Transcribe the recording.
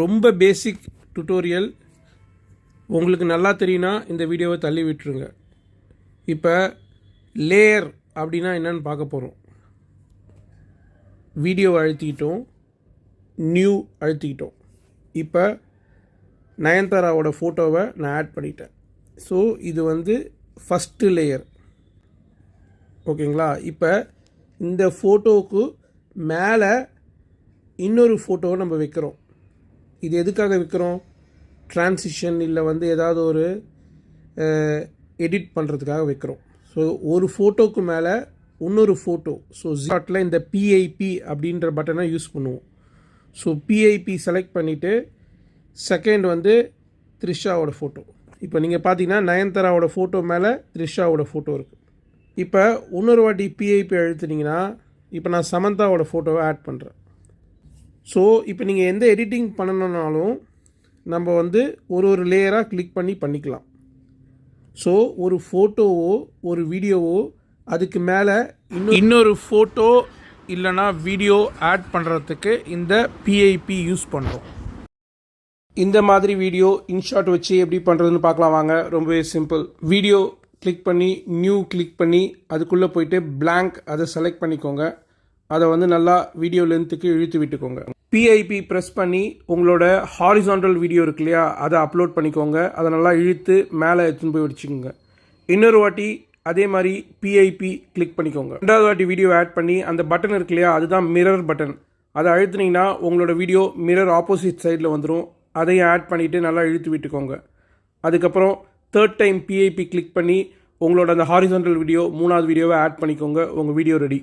ரொம்ப பேசிக் டுட்டோரியல். உங்களுக்கு நல்லா தெரியும்னா இந்த வீடியோவை தள்ளி விட்டுருங்க. இப்போ லேயர் அப்படின்னா என்னன்னு பார்க்க போகிறோம். வீடியோ அழுத்திக்கிட்டோம், நியூ அழுத்திக்கிட்டோம். இப்போ நயன்தாராவோட ஃபோட்டோவை நான் ஆட் பண்ணிட்டேன். ஸோ இது வந்து ஃபஸ்ட்டு லேயர். ஓகேங்களா? இப்போ இந்த ஃபோட்டோவுக்கு மேலே இன்னொரு ஃபோட்டோவை நம்ம வைக்கிறோம். இது எதுக்காக வைக்கிறோம்? ட்ரான்சிஷன் இல்லை வந்து ஏதாவது ஒரு எடிட் பண்ணுறதுக்காக வைக்கிறோம். ஸோ ஒரு ஃபோட்டோவுக்கு மேலே இன்னொரு ஃபோட்டோ. ஸோ ஜாட்டில் இந்த பிஐபி அப்படின்ற பட்டனை யூஸ் பண்ணுவோம். ஸோ பிஐபி செலக்ட் பண்ணிவிட்டு செகண்ட் வந்து த்ரிஷாவோட ஃபோட்டோ. இப்போ நீங்கள் பார்த்தீங்கன்னா நயன்தாராவோட ஃபோட்டோ மேலே த்ரிஷாவோட ஃபோட்டோ இருக்குது. இப்போ இன்னொரு வாட்டி பிஐபி அழுத்துனீங்கன்னா இப்போ நான் சமந்தாவோட ஃபோட்டோவை ஆட் பண்ணுறேன். ஸோ இப்போ நீங்கள் எந்த எடிட்டிங் பண்ணணுன்னாலும் நம்ம வந்து ஒரு லேயராக கிளிக் பண்ணி பண்ணிக்கலாம். ஸோ ஒரு ஃபோட்டோவோ ஒரு வீடியோவோ அதுக்கு மேலே இன்னொரு ஃபோட்டோ இல்லைனா வீடியோ ஆட் பண்ணுறதுக்கு இந்த பிஐபி யூஸ் பண்ணுறோம். இந்த மாதிரி வீடியோ இன்ஷாட் வச்சு எப்படி பண்ணுறதுன்னு பார்க்கலாம் வாங்க. ரொம்பவே சிம்பிள். வீடியோ கிளிக் பண்ணி நியூ கிளிக் பண்ணி அதுக்குள்ளே போயிட்டு blank அதை செலக்ட் பண்ணிக்கோங்க. அதை வந்து நல்லா வீடியோ லென்த்துக்கு இழுத்து விட்டுக்கோங்க. பிஐபி ப்ரெஸ் பண்ணி உங்களோட ஹாரிசான்டல் வீடியோ இருக்கு இல்லையா, அதை அப்லோட் பண்ணிக்கோங்க. அதை நல்லா இழுத்து மேலே எடுத்துன்னு போய் வச்சுக்கோங்க. இன்னொரு வாட்டி அதே மாதிரி பிஐபி கிளிக் பண்ணிக்கோங்க. ரெண்டாவது வாட்டி வீடியோ ஆட் பண்ணி அந்த பட்டன் இருக்கு இல்லையா, அதுதான் மிரர் பட்டன். அதை அழுத்துனீங்கன்னா உங்களோட வீடியோ மிரர் ஆப்போசிட் சைடில் வந்துடும். அதையும் ஆட் பண்ணிவிட்டு நல்லா இழுத்து விட்டுக்கோங்க. அதுக்கப்புறம் தேர்ட் டைம் பிஐபி கிளிக் பண்ணி உங்களோட அந்த ஹாரிசான்டல் வீடியோ மூணாவது வீடியோவை ஆட் பண்ணிக்கோங்க. உங்கள் வீடியோ ரெடி.